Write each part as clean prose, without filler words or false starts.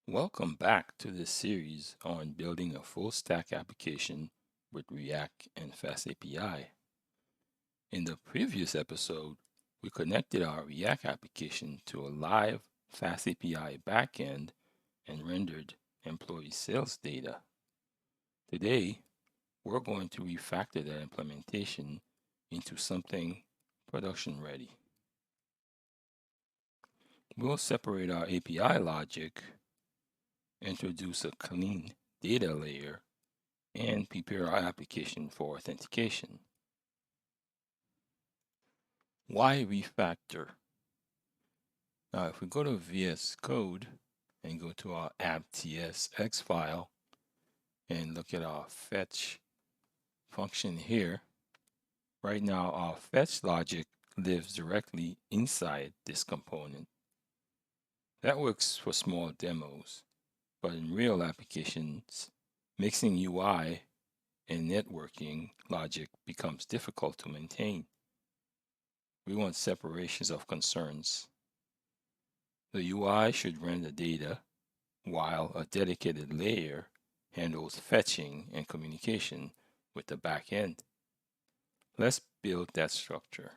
Welcome back to this series on building a full stack application with React and FastAPI. In the previous episode, we connected our React application to a live FastAPI backend and rendered employee sales data. Today, we're going to refactor that implementation into something production ready. We'll separate our API logic, introduce a clean data layer, and prepare our application for authentication. Why refactor? Now, if we go to VS Code and go to our app.tsx file and look at our fetch function here, right now our fetch logic lives directly inside this component. That works for small demos, but in real applications, mixing UI and networking logic becomes difficult to maintain. We want separations of concerns. The UI should render data, while a dedicated layer handles fetching and communication with the backend. Let's build that structure.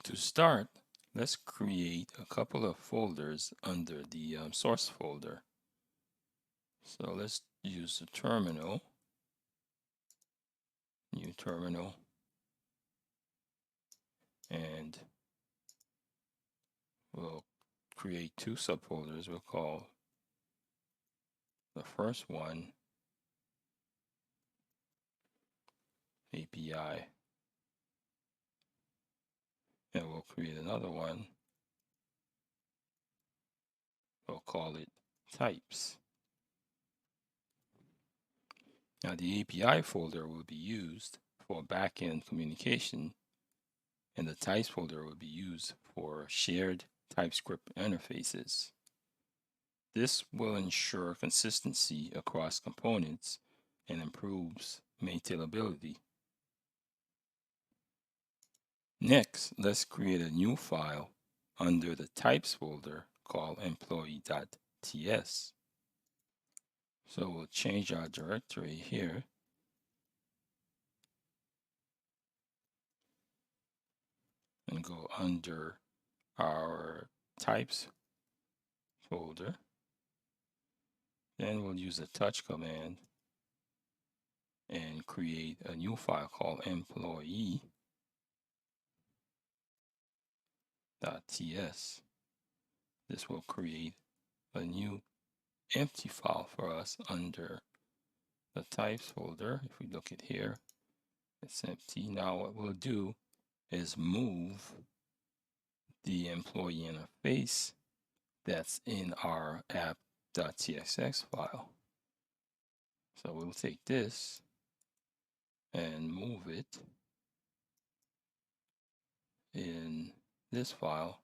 To start, let's create a couple of folders under the source folder. So let's use the terminal, new terminal, and we'll create two subfolders. We'll call the first one API, and we'll create another one. We'll call it types. Now the API folder will be used for backend communication, and the types folder will be used for shared TypeScript interfaces. This will ensure consistency across components and improves maintainability. Next, let's create a new file under the types folder called employee.ts. So we'll change our directory here and go under our types folder. Then we'll use the touch command and create a new file called employee.ts. This will create a new empty file for us under the types folder. If we look at here, it's empty. Now what we'll do is move the employee interface that's in our app.tsx file. So we'll take this and move it in this file.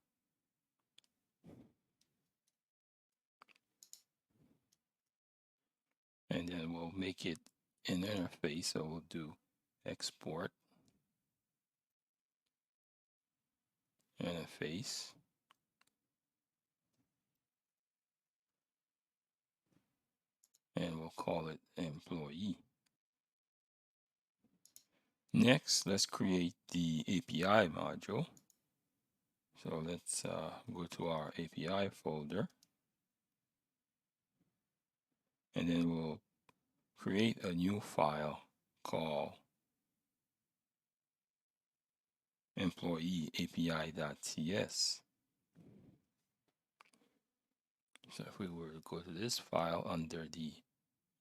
And then we'll make it an interface. So we'll do export interface. And we'll call it employee. Next, let's create the API module. So let's go to our API folder. And then we'll create a new file called employee API.ts. So if we were to go to this file under the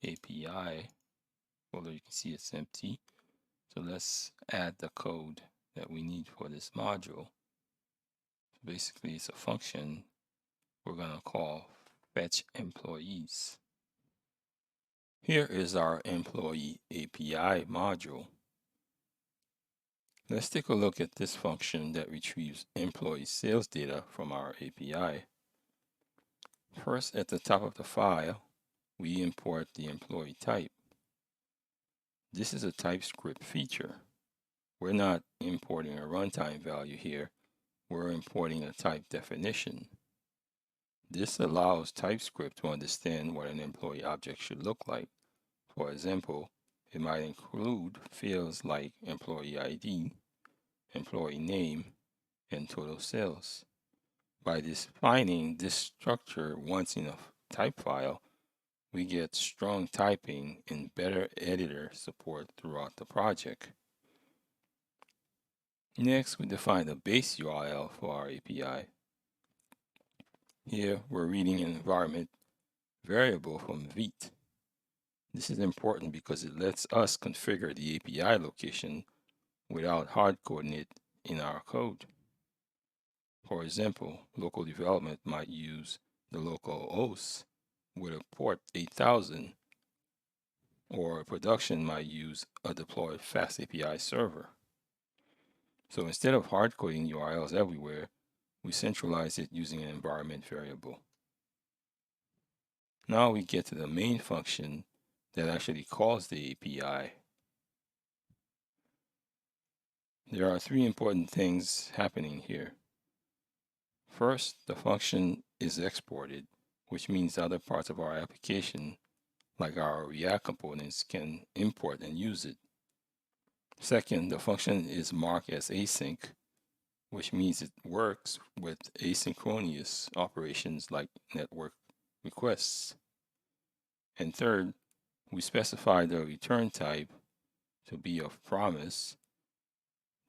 API folder, you can see it's empty. So let's add the code that we need for this module. So basically, it's a function we're going to call fetch employees. Here is our employee API module. Let's take a look at this function that retrieves employee sales data from our API. First, at the top of the file, we import the employee type. This is a TypeScript feature. We're not importing a runtime value here. We're importing a type definition. This allows TypeScript to understand what an employee object should look like. For example, it might include fields like employee ID, employee name, and total sales. By defining this structure once in a type file, we get strong typing and better editor support throughout the project. Next, we define the base URL for our API. Here, we're reading an environment variable from Vite. This is important because it lets us configure the API location without hard-coding it in our code. For example, local development might use the local host with a port 8000, or production might use a deployed FastAPI server. So instead of hard-coding URLs everywhere, we centralize it using an environment variable. Now we get to the main function that actually calls the API. There are three important things happening here. First, the function is exported, which means other parts of our application, like our React components, can import and use it. Second, the function is marked as async, which means it works with asynchronous operations like network requests. And third, we specify the return type to be of promise.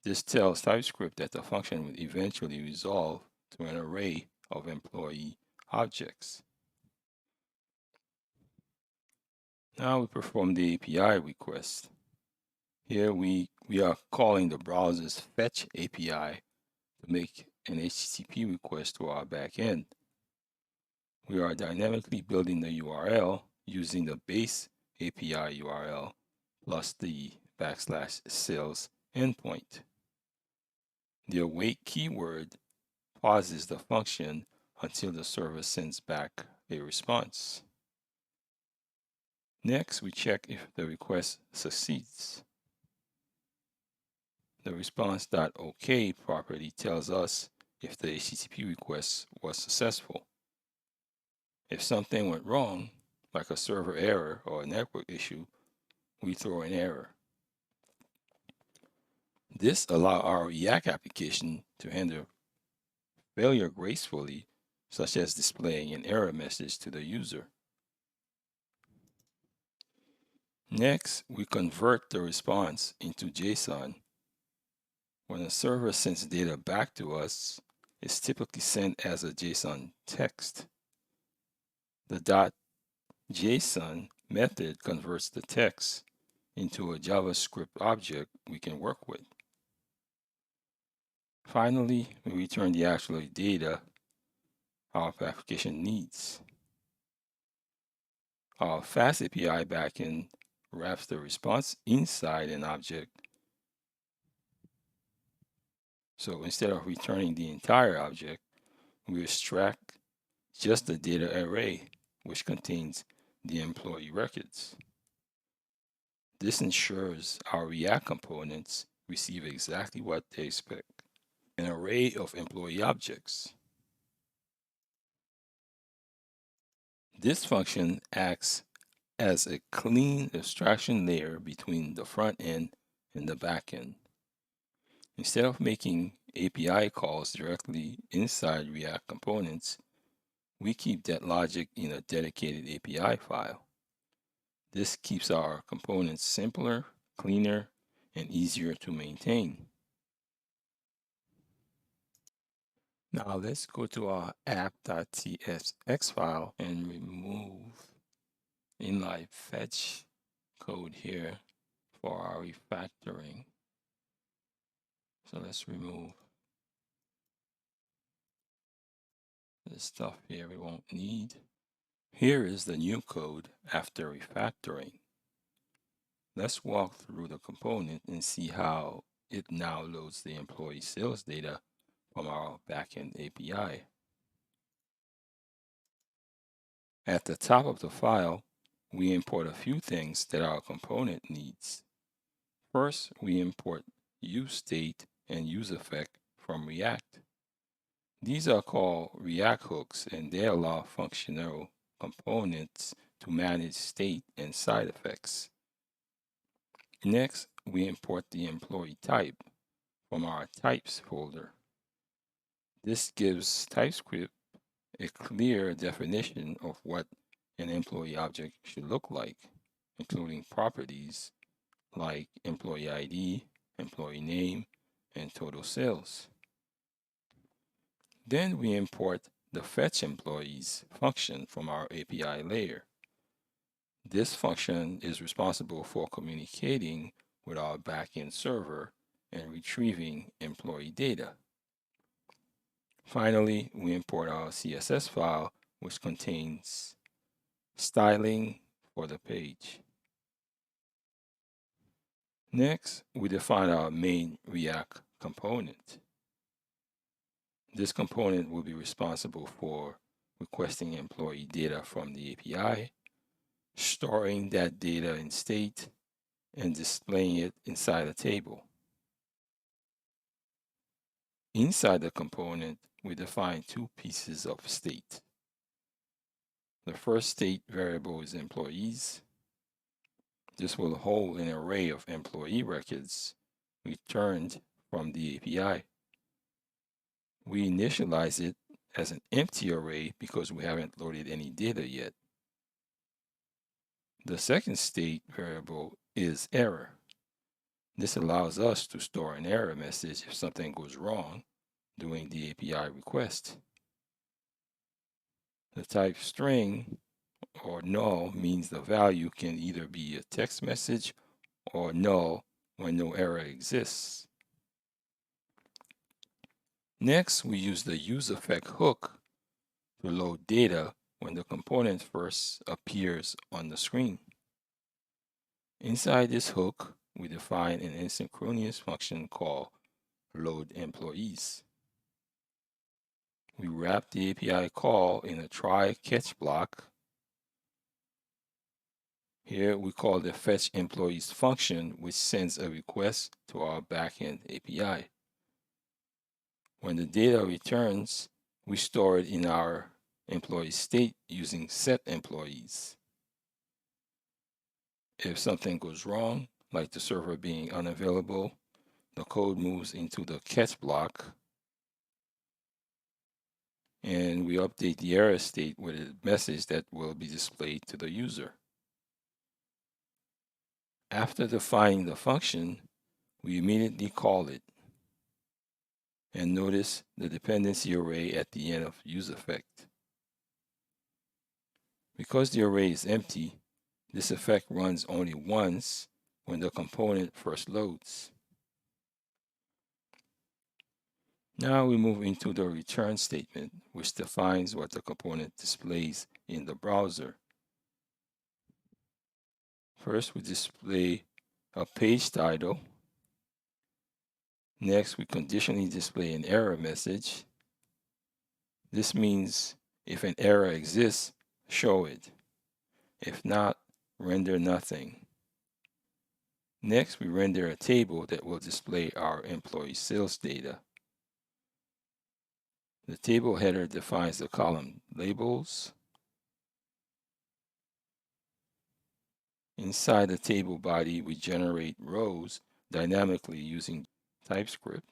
This tells TypeScript that the function will eventually resolve to an array of employee objects. Now we perform the API request. Here we are calling the browser's fetch API to make an HTTP request to our backend. We are dynamically building the URL using the base API URL plus the \sales endpoint. The await keyword pauses the function until the server sends back a response. Next, we check if the request succeeds. The response.ok property tells us if the HTTP request was successful. If something went wrong, like a server error or a network issue, we throw an error. This allows our React application to handle failure gracefully, such as displaying an error message to the user. Next, we convert the response into JSON. When a server sends data back to us, it's typically sent as a JSON text. The .json method converts the text into a JavaScript object we can work with. Finally, we return the actual data our application needs. Our FastAPI backend wraps the response inside an object. So instead of returning the entire object, we extract just the data array, which contains the employee records. This ensures our React components receive exactly what they expect, an array of employee objects. This function acts as a clean abstraction layer between the front end and the back end. Instead of making API calls directly inside React components, we keep that logic in a dedicated API file. This keeps our components simpler, cleaner, and easier to maintain. Now let's go to our app.tsx file and remove inline fetch code here for our refactoring. So let's remove this stuff here we won't need. Here is the new code after refactoring. Let's walk through the component and see how it now loads the employee sales data from our backend API. At the top of the file, we import a few things that our component needs. First, we import useState and useEffect from React. These are called React hooks, and they allow functional components to manage state and side effects. Next, we import the employee type from our types folder. This gives TypeScript a clear definition of what an employee object should look like, including properties like employee ID, employee name, and total sales. Then we import the fetch employees function from our API layer. This function is responsible for communicating with our backend server and retrieving employee data. Finally, we import our CSS file, which contains styling for the page. Next, we define our main React component. This component will be responsible for requesting employee data from the API, storing that data in state, and displaying it inside a table. Inside the component, we define two pieces of state. The first state variable is employees. This will hold an array of employee records returned from the API. We initialize it as an empty array because we haven't loaded any data yet. The second state variable is error. This allows us to store an error message if something goes wrong during the API request. The type string or null means the value can either be a text message or null when no error exists. Next, we use the useEffect hook to load data when the component first appears on the screen. Inside this hook, we define an asynchronous function called loadEmployees. We wrap the API call in a try-catch block. Here we call the fetchEmployees function, which sends a request to our backend API. When the data returns, we store it in our employee state using setEmployees. If something goes wrong, like the server being unavailable, the code moves into the catch block, and we update the error state with a message that will be displayed to the user. After defining the function, we immediately call it. And notice the dependency array at the end of useEffect. Because the array is empty, this effect runs only once when the component first loads. Now we move into the return statement, which defines what the component displays in the browser. First, we display a page title. Next, we conditionally display an error message. This means if an error exists, show it. If not, render nothing. Next, we render a table that will display our employee sales data. The table header defines the column labels. Inside the table body, we generate rows dynamically using TypeScript.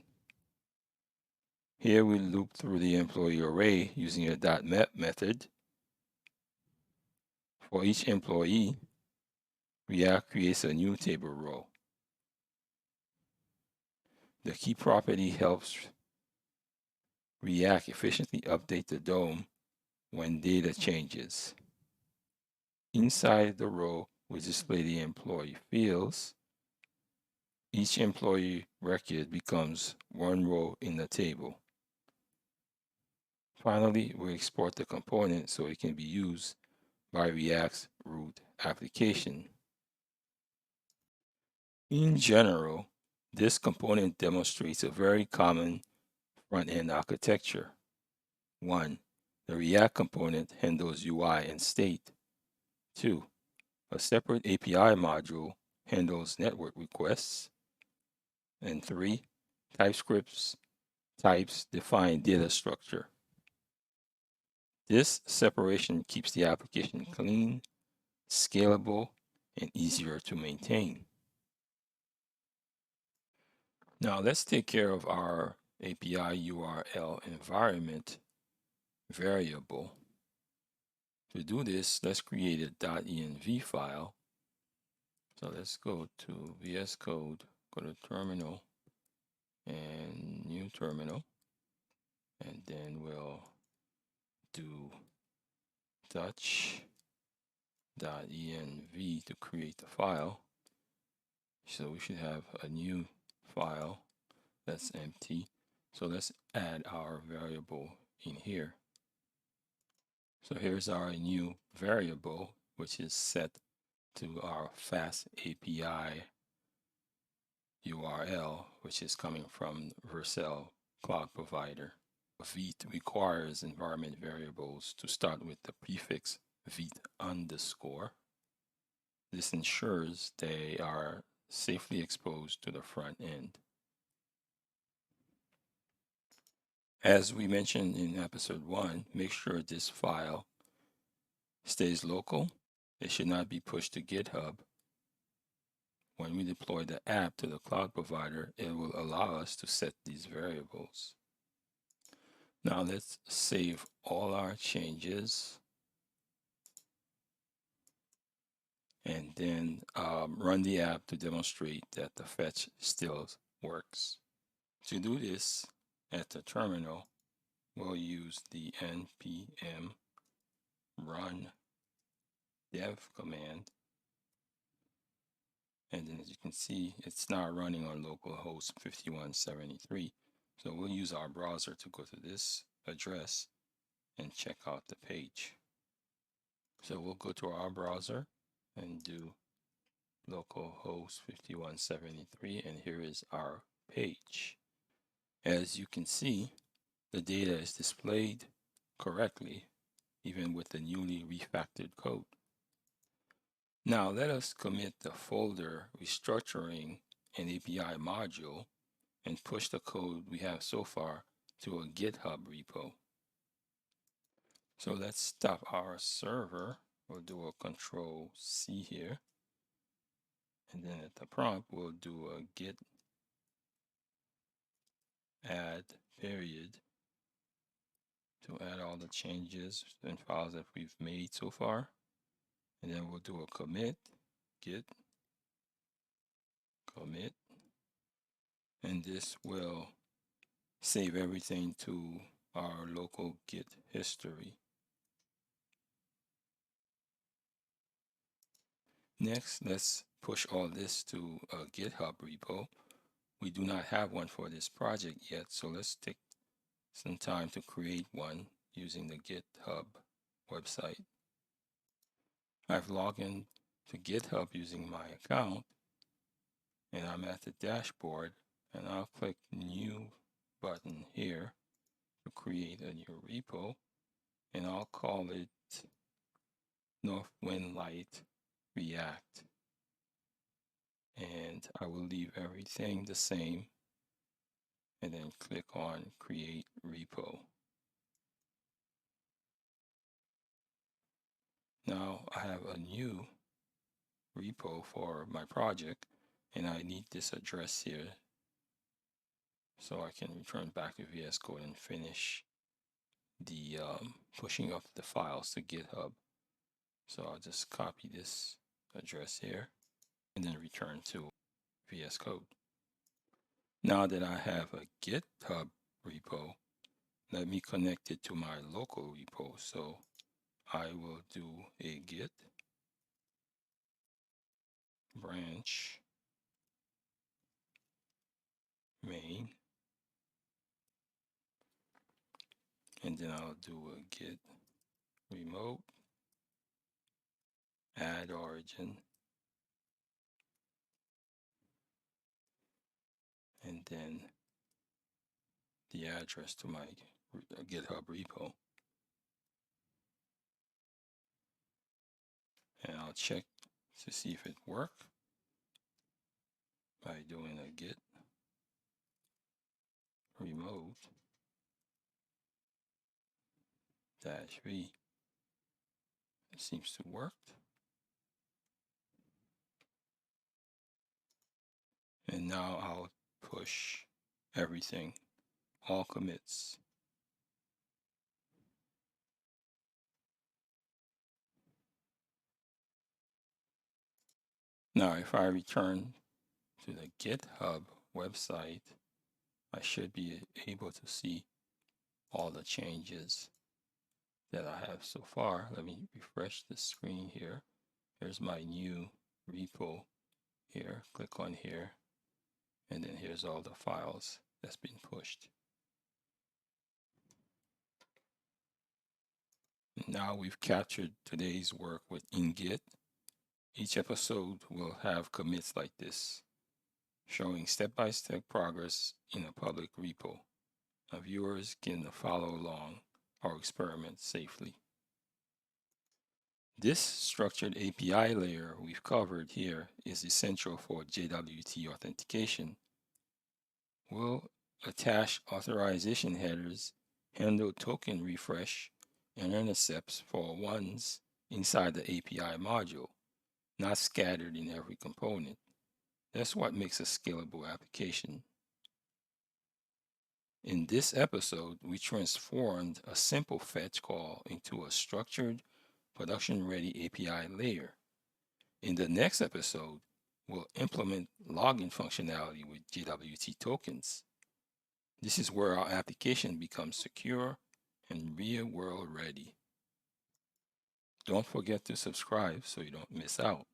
Here we loop through the employee array using a .map method. For each employee, React creates a new table row. The key property helps React efficiently update the DOM when data changes. Inside the row, we display the employee fields. Each employee record becomes one row in the table. Finally, we export the component so it can be used by React's root application. In general, this component demonstrates a very common front-end architecture. 1. The React component handles UI and state. 2. A separate API module handles network requests. And 3, TypeScript's types define data structure. This separation keeps the application clean, scalable, and easier to maintain. Now let's take care of our API URL environment variable. To do this, let's create a .env file. So let's go to VS Code, go to terminal and new terminal, and then we'll do Dutch.env to create the file. So we should have a new file that's empty. So let's add our variable in here. So here's our new variable, which is set to our FastAPI URL, which is coming from Vercel Cloud Provider. Vite requires environment variables to start with the prefix Vite underscore. This ensures they are safely exposed to the front end. As we mentioned in episode 1, make sure this file stays local. It should not be pushed to GitHub. When we deploy the app to the cloud provider, it will allow us to set these variables. Now let's save all our changes and then run the app to demonstrate that the fetch still works. To do this at the terminal, we'll use the npm run dev command. And then as you can see, it's now running on localhost 5173. So we'll use our browser to go to this address and check out the page. So we'll go to our browser and do localhost 5173, and here is our page. As you can see, the data is displayed correctly, even with the newly refactored code. Now let us commit the folder restructuring an API module and push the code we have so far to a GitHub repo. So let's stop our server. We'll do a Control C here. And then at the prompt, we'll do a git add period to add all the changes and files that we've made so far. And then we'll do a commit, git commit. And this will save everything to our local Git history. Next, let's push all this to a GitHub repo. We do not have one for this project yet, so let's take some time to create one using the GitHub website. I've logged in to GitHub using my account, and I'm at the dashboard, and I'll click New button here to create a new repo, and I'll call it Northwind Light React. And I will leave everything the same and then click on Create Repo. Now I have a new repo for my project, and I need this address here so I can return back to VS Code and finish the pushing of the files to GitHub. So I'll just copy this address here and then return to VS Code. Now that I have a GitHub repo, let me connect it to my local repo. So I will do a git branch main, and then I'll do a git remote add origin, and then the address to my GitHub repo. And I'll check to see if it works by doing a git remote -v. It seems to work. And now I'll push everything, all commits. Now, if I return to the GitHub website, I should be able to see all the changes that I have so far. Let me refresh the screen here. Here's my new repo here. Click on here, and then here's all the files that's been pushed. Now we've captured today's work within Git. Each episode will have commits like this, showing step-by-step progress in a public repo. Now viewers can follow along our experiment safely. This structured API layer we've covered here is essential for JWT authentication. We'll attach authorization headers, handle token refresh, and intercepts for ones inside the API module, not scattered in every component. That's what makes a scalable application. In this episode, we transformed a simple fetch call into a structured, production-ready API layer. In the next episode, we'll implement login functionality with JWT tokens. This is where our application becomes secure and real-world ready. Don't forget to subscribe so you don't miss out.